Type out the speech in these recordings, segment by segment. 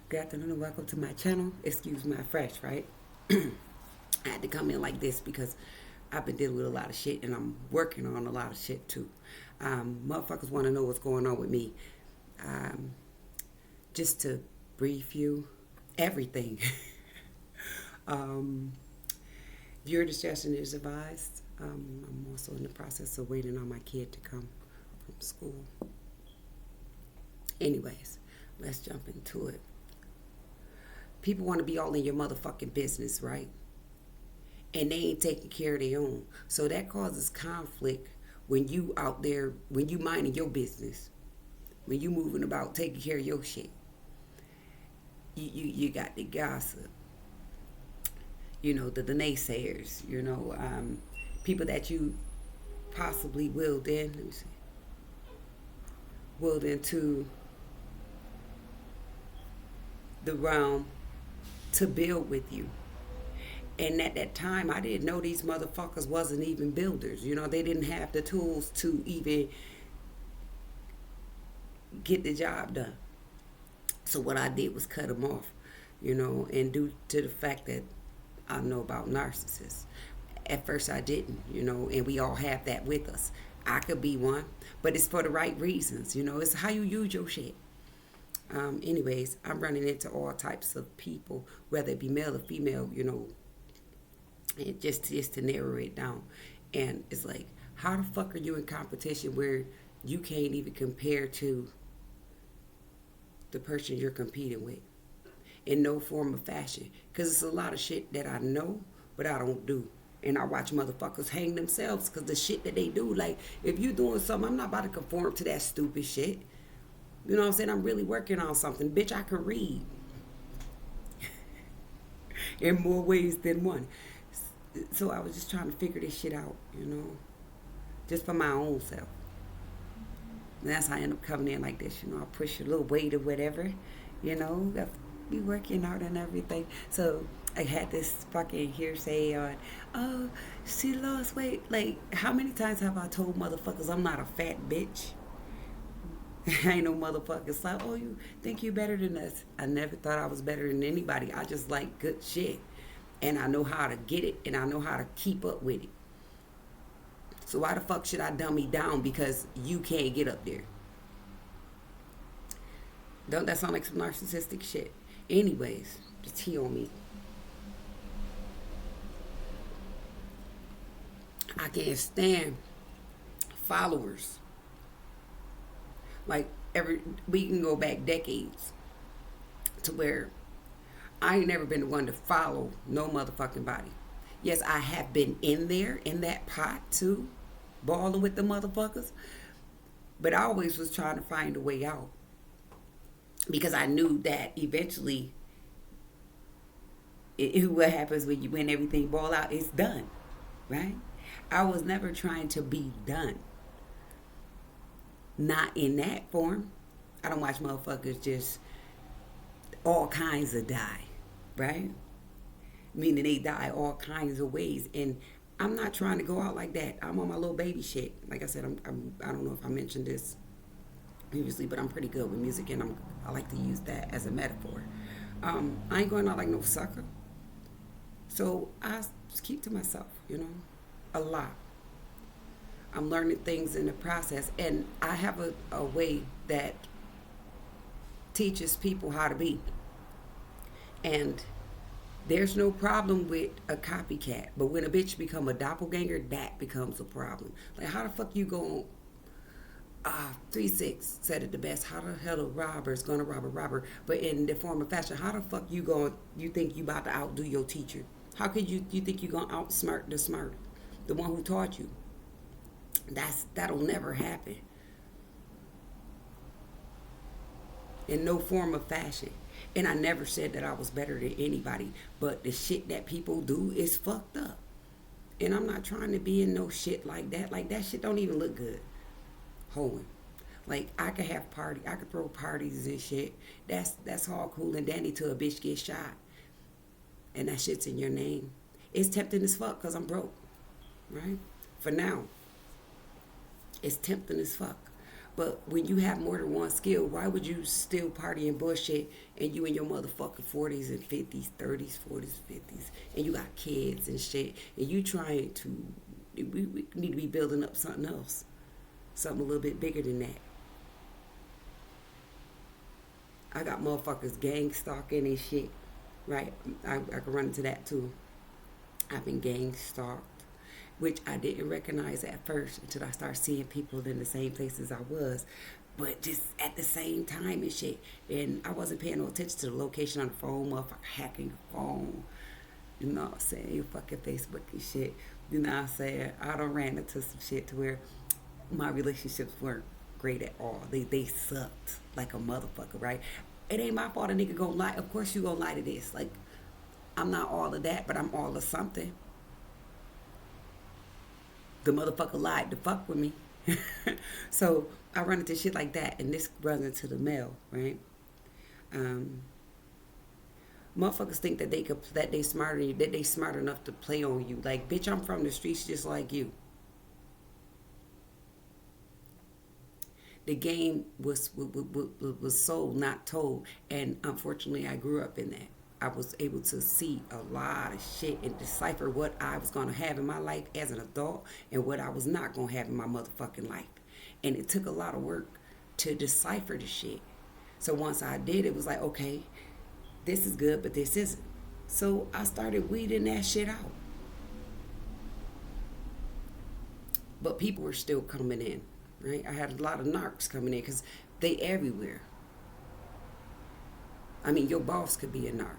Good afternoon and welcome to my channel. Excuse my fresh, right? I had to come in like this because I've been dealing with a lot of shit and I'm working on a lot of shit too. Motherfuckers want to know what's going on with me. Um, just to brief you, everything. um, Viewer discretion is advised. I'm also in the process of waiting on my kid to come from school. Anyways, let's jump into it. People want to be all in your motherfucking business, right? And they ain't taking care of their own. So that causes conflict when you out there, when you minding your business, when you moving about taking care of your shit. You got the gossip, the naysayers, people that you possibly willed into the realm to build with you. And at that time, I didn't know these motherfuckers wasn't even builders. They didn't have the tools to even get the job done. So what I did was cut them off, and due to the fact that I know about narcissists. At first I didn't, and we all have that with us. I could be one, but it's for the right reasons, it's how you use your shit. Anyways, I'm running into all types of people, whether it be male or female, and just to narrow it down. And it's like, how the fuck are you in competition where you can't even compare to the person you're competing with in no form of fashion? Because it's a lot of shit that I know, but I don't do. And I watch motherfuckers hang themselves because the shit that they do. Like, if you doing something, I'm not about to conform to that stupid shit. You know what I'm saying? I'm really working on something. Bitch, I can read. In more ways than one. So I was just trying to figure this shit out, just for my own self. And that's how I end up coming in like this, I push a little weight or whatever, I be working hard and everything. So I had this fucking hearsay on, oh, she lost weight. Like, how many times have I told motherfuckers I'm not a fat bitch? I ain't no motherfucker. It's like, oh, you think you better than us. I never thought I was better than anybody. I just like good shit. And I know how to get it, and I know how to keep up with it. So why the fuck should I dumb me down because you can't get up there? Don't that sound like some narcissistic shit? Anyways, the tea on me. I can't stand followers. Like, we can go back decades to where I ain't never been the one to follow no motherfucking body. Yes, I have been in there, in that pot too, balling with the motherfuckers. But I always was trying to find a way out. Because I knew that eventually, what happens when everything ball out, it's done. Right? I was never trying to be done. Not in that form. I don't watch motherfuckers just all kinds of die. Right? Meaning they die all kinds of ways. And I'm not trying to go out like that. I'm on my little baby shit. Like I said, I don't know if I mentioned this previously, but I'm pretty good with music, and I like to use that as a metaphor. I ain't going out like no sucker. So I just keep to myself, a lot. I'm learning things in the process, and I have a way that teaches people how to be. And there's no problem with a copycat, but when a bitch become a doppelganger, that becomes a problem. Like, how the fuck you going? 3-6 said it the best. How the hell a robber is gonna rob a robber? But in the form of fashion, how the fuck you think you about to outdo your teacher? How could you think you gonna outsmart the smart, the one who taught you? That'll never happen. In no form of fashion. And I never said that I was better than anybody, but the shit that people do is fucked up. And I'm not trying to be in no shit like that. Like, that shit don't even look good. Hoeing. Like, I could throw parties and shit. That's all cool and dandy till a bitch gets shot. And that shit's in your name. It's tempting as fuck because I'm broke. Right? For now. It's tempting as fuck. But when you have more than one skill, why would you still party and bullshit and you in your motherfucking 40s and 50s, 30s, 40s, 50s, and you got kids and shit, and you trying to, we need to be building up something else, something a little bit bigger than that. I got motherfuckers gang stalking and shit, right? I can run into that too. I've been gang stalked, which I didn't recognize at first until I started seeing people in the same places I was, but just at the same time and shit. And I wasn't paying no attention to the location on the phone, motherfucker hacking the phone. You know what I'm saying? Your fucking Facebook and shit. You know what I'm saying? I done ran into some shit to where my relationships weren't great at all. They sucked like a motherfucker, right? It ain't my fault a nigga gonna lie. Of course you gonna lie to this. Like, I'm not all of that, but I'm all of something. The motherfucker lied to fuck with me. So I run into shit like that, and this runs into the mail, right? Um, Motherfuckers think that they smarter than you, that they smart enough to play on you. Like, bitch, I'm from the streets just like you. The game was sold, not told, and unfortunately, I grew up in that. I was able to see a lot of shit and decipher what I was gonna have in my life as an adult and what I was not gonna have in my motherfucking life. And it took a lot of work to decipher the shit. So once I did, it was like, okay, this is good, but this isn't. So I started weeding that shit out. But people were still coming in, right? I had a lot of narcs coming in because they everywhere. I mean, your boss could be a narc.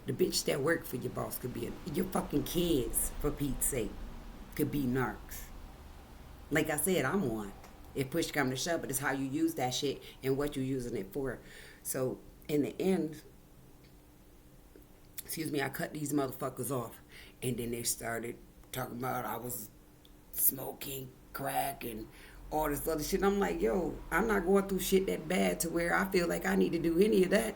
The bitch that worked for your boss could be your fucking kids, for Pete's sake, could be narcs. Like I said, I'm one. If push come to shove, but it's how you use that shit and what you're using it for. So in the end, excuse me, I cut these motherfuckers off, and then they started talking about I was smoking crack and all this other shit. I'm like, yo, I'm not going through shit that bad to where I feel like I need to do any of that.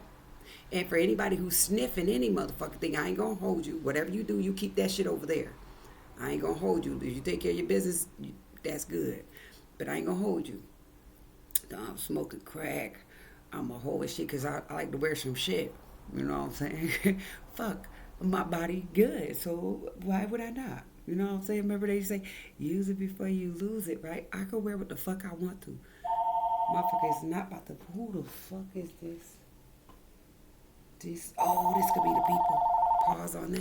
And for anybody who's sniffing any motherfucking thing, I ain't gonna hold you. Whatever you do, you keep that shit over there. I ain't gonna hold you. If you take care of your business, that's good. But I ain't gonna hold you. I'm smoking crack. I'm a whole shit because I like to wear some shit. You know what I'm saying? Fuck, my body good. So why would I not? You know what I'm saying? Remember they say, use it before you lose it, right? I can wear what the fuck I want to. Motherfucker is not about to, who the fuck is this? This could be the people. Pause on that.